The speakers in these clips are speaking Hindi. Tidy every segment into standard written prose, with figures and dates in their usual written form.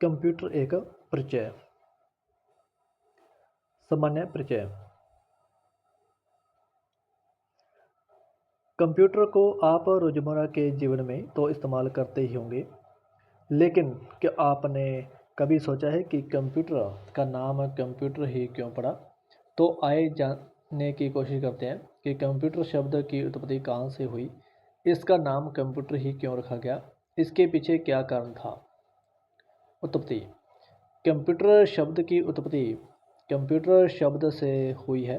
कंप्यूटर एक परिचय। सामान्य परिचय। कंप्यूटर को आप रोज़मर्रा के जीवन में तो इस्तेमाल करते ही होंगे, लेकिन क्या आपने कभी सोचा है कि कंप्यूटर का नाम कंप्यूटर ही क्यों पड़ा? तो आइए जानने की कोशिश करते हैं कि कंप्यूटर शब्द की उत्पत्ति कहाँ से हुई, इसका नाम कंप्यूटर ही क्यों रखा गया, इसके पीछे क्या कारण था। उत्पत्ति। कंप्यूटर शब्द की उत्पत्ति कंप्यूटर शब्द से हुई है,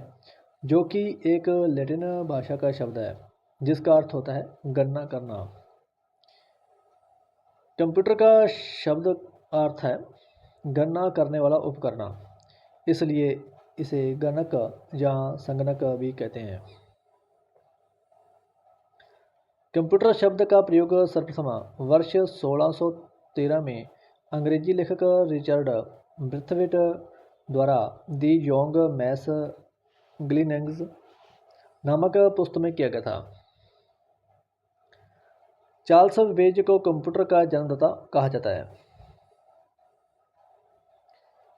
जो कि एक लैटिन भाषा का शब्द है जिसका अर्थ होता है गणना करना। कंप्यूटर का शब्द अर्थ है गणना करने वाला उपकरण, इसलिए इसे गणक या संगणक भी कहते हैं। कंप्यूटर शब्द का प्रयोग सर्वप्रथम वर्ष 1613 में अंग्रेजी लेखक रिचर्ड ब्रैथवेट द्वारा दी योंग मैस ग्लीनिंग्स नामक पुस्तक में किया गया था। चार्ल्स बेबेज को कंप्यूटर का जन्मदाता कहा जाता है।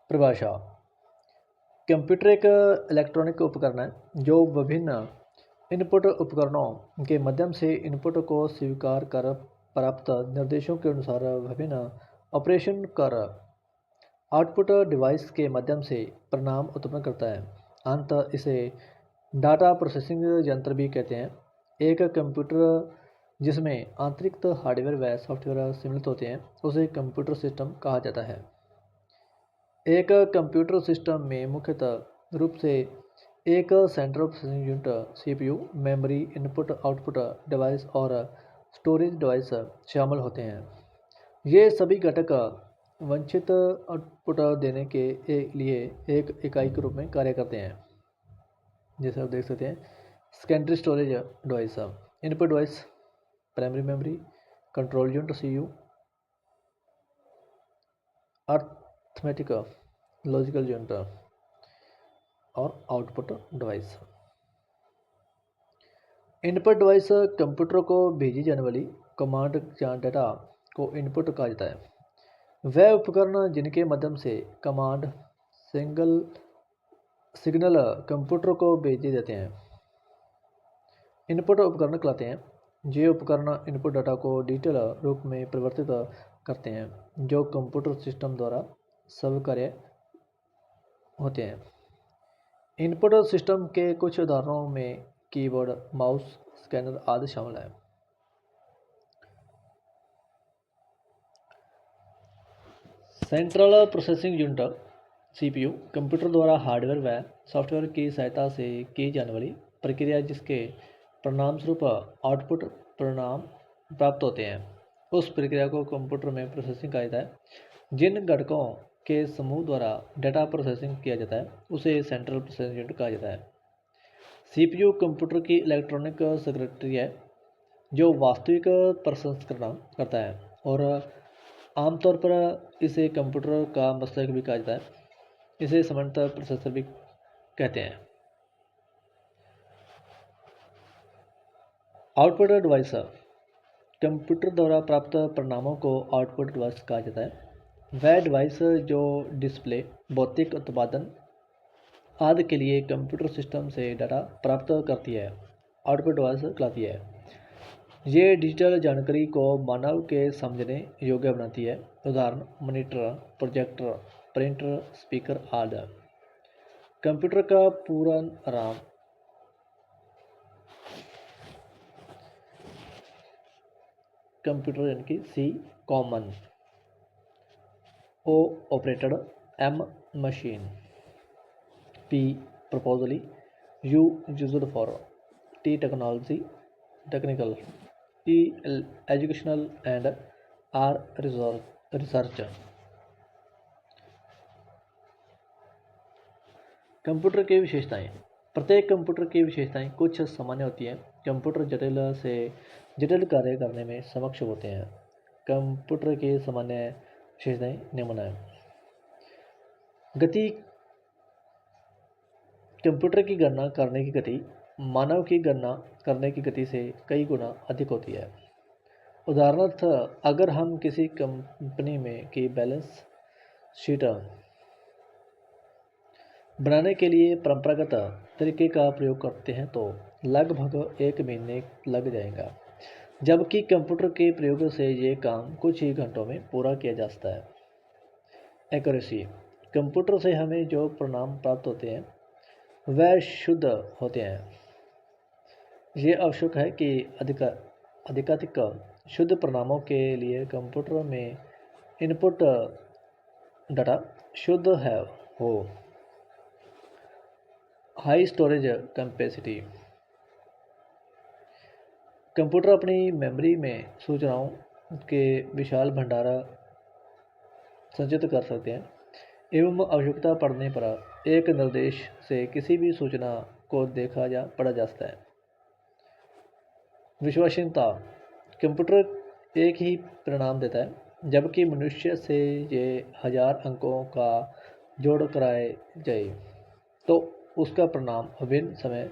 परिभाषा। कंप्यूटर एक इलेक्ट्रॉनिक उपकरण है जो विभिन्न इनपुट उपकरणों के माध्यम से इनपुट को स्वीकार कर प्राप्त निर्देशों के अनुसार विभिन्न ऑपरेशन कर आउटपुट डिवाइस के माध्यम से परिणाम उत्पन्न करता है। अंततः इसे डाटा प्रोसेसिंग यंत्र भी कहते हैं। एक कंप्यूटर जिसमें आंतरिक हार्डवेयर व सॉफ्टवेयर सम्मिलित होते हैं उसे कंप्यूटर सिस्टम कहा जाता है। एक कंप्यूटर सिस्टम में मुख्यतः रूप से एक central processing unit CPU, memory, input output device और स्टोरेज डिवाइस शामिल होते हैं। ये सभी घटक वांछित आउटपुट देने के लिए एक इकाई के रूप में कार्य करते हैं। जैसे आप देख सकते हैं, secondary storage device, input device, primary memory, control unit CU, arithmetic logical unit और output device. Input device computer को भेजी जाने वाली कमांड या डेटा को इनपुट कहा जाता है। वह उपकरण जिनके माध्यम से कमांड सिग्नल कंप्यूटर को भेजे जाते हैं इनपुट उपकरण कहलाते हैं। ये उपकरण इनपुट डाटा को डिजिटल रूप में परिवर्तित करते हैं जो कंप्यूटर सिस्टम द्वारा स्वीकार्य होते हैं। इनपुट सिस्टम के कुछ उदाहरणों में कीबोर्ड, माउस, स्कैनर आदि शामिल हैं। Central processing unit CPU computer द्वारा हार्डवेयर व सॉफ्टवेयर की सहायता से की जाने वाली प्रक्रिया जिसके परिणामस्वरूप आउटपुट परिणाम प्राप्त होते हैं, उस प्रक्रिया को कंप्यूटर में प्रोसेसिंग कहा जाता है। जिन घटकों के समूह द्वारा डेटा प्रोसेसिंग किया जाता है उसे सेंट्रल प्रोसेसिंग यूनिट कहा जाता है। सीपीयू कंप्यूटर की इलेक्ट्रॉनिक सेक्रेटरी है जो वास्तविक प्रसंस्करण करता है और आमतौर पर इसे कंप्यूटर का मस्तिष्क भी कहा जाता है। इसे सामान्यतः प्रोसेसर भी कहते हैं। आउटपुट डिवाइस कंप्यूटर द्वारा प्राप्त परिणामों को आउटपुट डिवाइस कहा जाता है। वह डिवाइस जो डिस्प्ले, भौतिक उत्पादन आदि के लिए कंप्यूटर सिस्टम से डाटा प्राप्त करती है, आउटपुट डिवाइस कहलाती है। ये डिजिटल जानकारी को मानव के समझने योग्य बनाती है। उदाहरण मॉनिटर, प्रोजेक्टर, प्रिंटर, स्पीकर आदि। कंप्यूटर का पूरा नाम कंप्यूटर यानी कि C common, O operated, M machine, P purposely, U used for, T technical, E educational and R research. Computer की विशेषताएं। प्रत्येक कंप्यूटर की विशेषताएं कुछ सामान्य होती हैं। कंप्यूटर जटिल से जटिल कार्य करने में सक्षम होते हैं। कंप्यूटर की सामान्य विशेषताएं निम्न हैं। गति। कंप्यूटर की गणना करने की गति मानव की गणना करने की गति से कई गुना अधिक होती है। उदाहरणार्थ, अगर हम किसी कंपनी में की बैलेंस शीट बनाने के लिए परंपरागत तरीके का प्रयोग करते हैं तो लगभग 1 महीने लग जाएगा, जबकि कंप्यूटर के प्रयोग से ये काम कुछ ही घंटों में पूरा किया जा सकता है। एक्यूरेसी, कंप्यूटर से हमें जो परिणाम प्राप्त होते हैं वह शुद्ध होते हैं। ये आवश्यक है कि अधिकाधिक शुद्ध परिणामों के लिए कंप्यूटर में इनपुट डाटा शुद्ध हो। हाई स्टोरेज कैपेसिटी, कंप्यूटर अपनी मेमोरी में सूचनाओं के विशाल भंडार संचित कर सकते हैं एवं आवश्यकता पड़ने पर एक निर्देश से किसी भी सूचना को देखा या पढ़ा जा सकता है। विश्वसनीयता, कंप्यूटर एक ही परिणाम देता है, जबकि मनुष्य से ये 1000 अंकों का जोड़ कराए जाए तो उसका परिणाम विभिन्न समय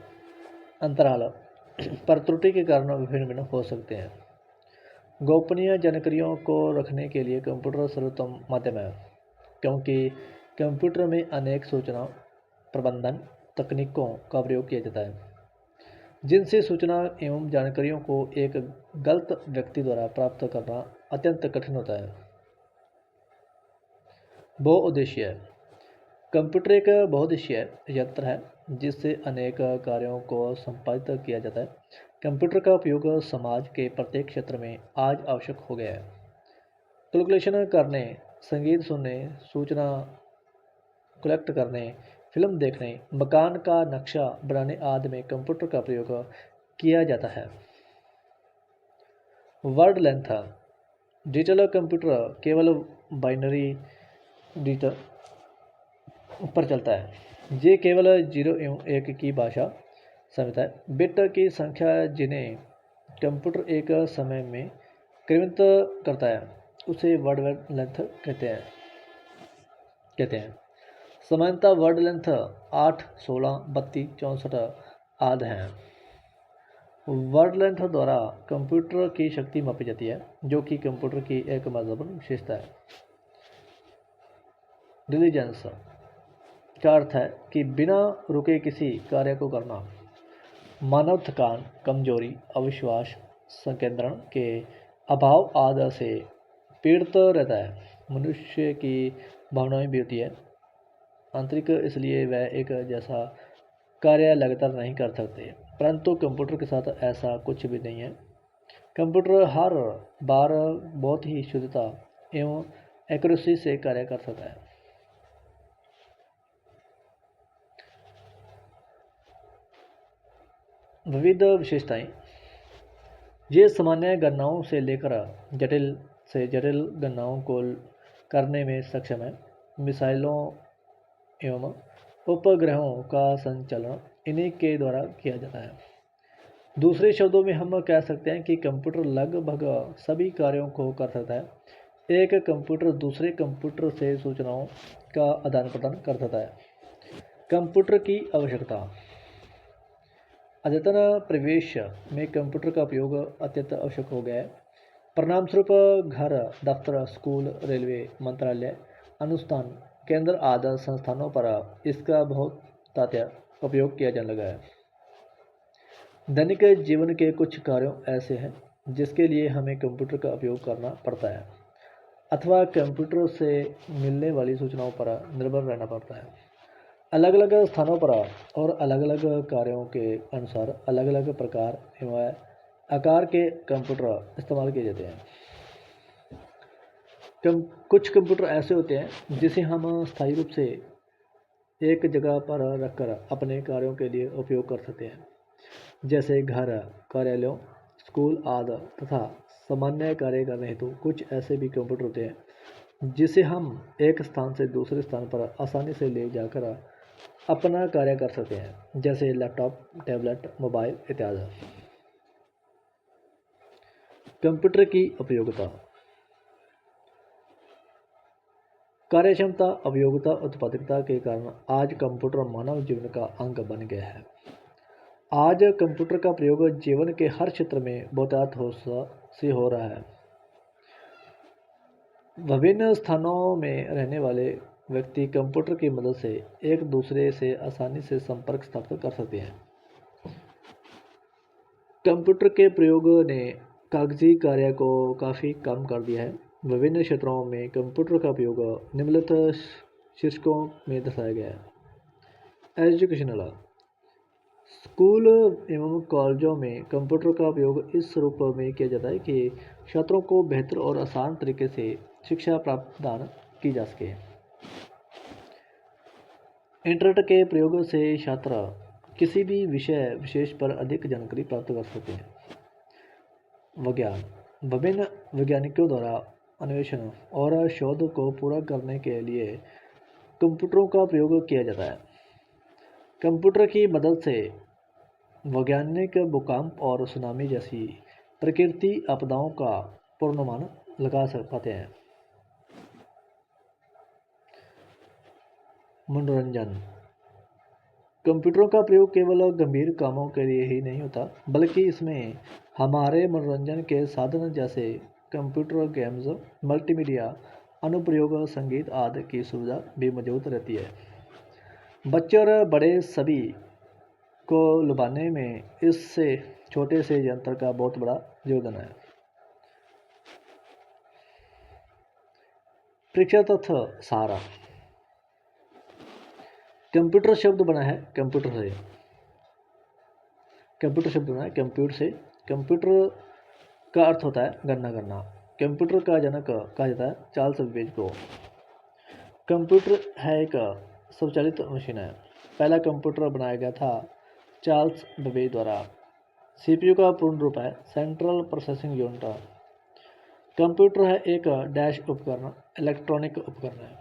अंतराल पर त्रुटि के कारण विभिन्न भिन्न हो सकते हैं। गोपनीय जानकारियों को रखने के लिए कंप्यूटर सर्वोत्तम माध्यम है, क्योंकि कंप्यूटर में अनेक सूचना प्रबंधन तकनीकों का प्रयोग किया जाता है, जिनसे सूचना एवं जानकारियों को एक गलत व्यक्ति द्वारा प्राप्त करना अत्यंत कठिन होता है। बहुउद्देशीय, कंप्यूटर एक बहुउद्देशीय यंत्र है जिससे अनेक कार्यों को संपादित किया जाता है। कंप्यूटर का उपयोग समाज के प्रत्येक क्षेत्र में आज आवश्यक हो गया है। कैलकुलेशन करने, संगीत सुनने, सूचना कलेक्ट करने, फिल्म देखने, मकान का नक्शा बनाने आदि में कंप्यूटर का प्रयोग किया जाता है। वर्ड लेंथ, डिजिटल कंप्यूटर केवल बाइनरी डिजिटल पर चलता है। ये केवल 0 एवं 1 की भाषा समझता है। बिट की संख्या जिन्हें कंप्यूटर एक समय में क्रमित करता है उसे वर्ड लेंथ कहते हैं। सामान्यतः वर्ड लेंथ 8, 16, 32, 64 आदि हैं। वर्ड लेंथ द्वारा कंप्यूटर की शक्ति मापी जाती है, जो कि कंप्यूटर की एक महत्वपूर्ण विशेषता है। डिलीजेंस का अर्थ है कि बिना रुके किसी कार्य को करना। मानव थकान, कमजोरी, अविश्वास, संकेंद्रण के अभाव आदि से पीड़ित रहता है। मनुष्य की भावनाएं भी होती है आंतरिक, इसलिए वह एक जैसा कार्य लगातार नहीं कर सकते, परंतु कंप्यूटर के साथ ऐसा कुछ भी नहीं है। कंप्यूटर हर बार बहुत ही शुद्धता एवं एक्यूरेसी से कार्य कर सकता है। विविध विशेषताएं, ये सामान्य गणनाओं से लेकर जटिल से जटिल गणनाओं को करने में सक्षम है। मिसाइलों एवं उपग्रहों का संचालन इन्हीं के द्वारा किया जाता है। दूसरे शब्दों में हम कह सकते हैं कि कंप्यूटर लगभग सभी कार्यों को कर सकता है। एक कंप्यूटर दूसरे कंप्यूटर से सूचनाओं का आदान प्रदान कर सकता है। कंप्यूटर की आवश्यकता, अद्यतन परिवेश में कंप्यूटर का उपयोग अत्यंत आवश्यक हो गया है। परिणामस्वरूप घर, दफ्तर, स्कूल, रेलवे, मंत्रालय, अनुष्ठान केंद्र आदि संस्थानों पर इसका बहुत तात्या उपयोग किया जाने लगा है। दैनिक जीवन के कुछ कार्यों ऐसे हैं जिसके लिए हमें कंप्यूटर का उपयोग करना पड़ता है अथवा कंप्यूटर से मिलने वाली सूचनाओं पर निर्भर रहना पड़ता है। अलग अलग स्थानों पर और अलग अलग कार्यों के अनुसार अलग अलग प्रकार एवं आकार के कंप्यूटर इस्तेमाल किए जाते हैं। कुछ कंप्यूटर ऐसे होते हैं जिसे हम स्थायी रूप से एक जगह पर रखकर अपने कार्यों के लिए उपयोग कर सकते हैं, जैसे घर, कार्यालयों, स्कूल आदि, तथा सामान्य कार्य करने हेतु कुछ ऐसे भी कंप्यूटर होते हैं जिसे हम एक स्थान से दूसरे स्थान पर आसानी से ले जाकर अपना कार्य कर सकते हैं, जैसे लैपटॉप, टैबलेट, मोबाइल इत्यादि। कंप्यूटर की उपयोगिता, कार्यक्षमता, उपयोगिता, उत्पादकता के कारण आज कंप्यूटर मानव जीवन का अंग बन गया है। आज कंप्यूटर का प्रयोग जीवन के हर क्षेत्र में बहुतायत से हो रहा है। विभिन्न स्थानों में रहने वाले व्यक्ति कंप्यूटर की मदद से एक दूसरे से आसानी से संपर्क स्थापित कर सकते हैं। कंप्यूटर के प्रयोग ने कागजी कार्य को काफ़ी कम कर दिया है। विभिन्न क्षेत्रों में कंप्यूटर का उपयोग निम्नलिखित शीर्षकों में दर्शाया गया है। एजुकेशनल, स्कूल एवं कॉलेजों में कंप्यूटर का उपयोग इस रूप में किया जाता है कि छात्रों को बेहतर और आसान तरीके से शिक्षा प्रदान की जा सके। इंटरनेट के प्रयोग से छात्र किसी भी विषय विशेष पर अधिक जानकारी प्राप्त कर सकते हैं। विज्ञान, विभिन्न वैज्ञानिकों द्वारा अन्वेषण और शोध को पूरा करने के लिए कंप्यूटरों का प्रयोग किया जाता है। कंप्यूटर की मदद से वैज्ञानिक भूकंप और सुनामी जैसी प्रकृति आपदाओं का पूर्वानुमान लगा पाते हैं। मनोरंजन, कंप्यूटरों का प्रयोग केवल गंभीर कामों के लिए ही नहीं होता, बल्कि इसमें हमारे मनोरंजन के साधन जैसे कंप्यूटर गेम्स, मल्टीमीडिया अनुप्रयोग, संगीत आदि की सुविधा भी मौजूद रहती है। बच्चे और बड़े सभी को लुभाने में इससे छोटे से यंत्र का बहुत बड़ा योगदान है। परीक्षा तथ्य सार, कंप्यूटर शब्द बना है कंप्यूटर से, कंप्यूटर शब्द बना है कंप्यूटर से। कंप्यूटर का अर्थ होता है गणना करना। कंप्यूटर का जनक कहा जाता है चार्ल्स बेबेज को। कंप्यूटर है एक स्वचालित मशीन है। पहला कंप्यूटर बनाया गया था चार्ल्स बेबेज द्वारा। सीपीयू का पूर्ण रूप है सेंट्रल प्रोसेसिंग यूनिट। कंप्यूटर है एक डैश उपकरण, इलेक्ट्रॉनिक उपकरण है।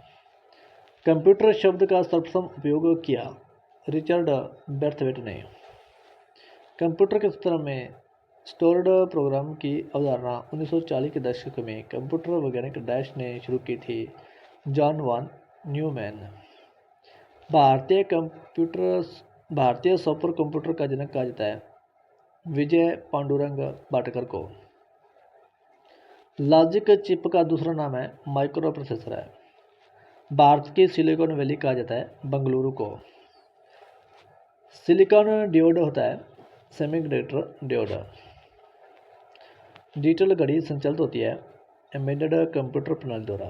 कंप्यूटर शब्द का सर्वप्रथम उपयोग किया रिचर्ड बेर्थवेट ने। कंप्यूटर के क्षेत्र में स्टोर्ड प्रोग्राम की अवधारणा 1940 के दशक में कंप्यूटर वैज्ञानिक डैश ने शुरू की थी, जॉन वॉन न्यूमैन। भारतीय सुपर कंप्यूटर का जनक कहा जाता है विजय पांडुरंग भाटकर को। लॉजिक चिप का दूसरा नाम है माइक्रो प्रोसेसर है। भारत की सिलिकॉन वैली कहा जाता है बंगलुरु को। सिलिकॉन डियोड होता है सेमीकंडक्टर डियोड। डिजिटल घड़ी संचालित होती है एम्बेडेड कंप्यूटर प्रणाली द्वारा।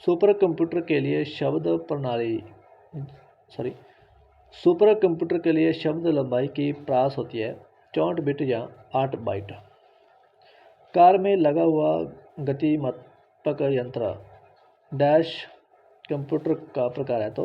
सुपर कंप्यूटर के लिए शब्द लंबाई की प्रास होती है 64 बिट या 8 बाइट। कार में लगा हुआ गतिमापक यंत्र डैश कंप्यूटर का प्रकार है। तो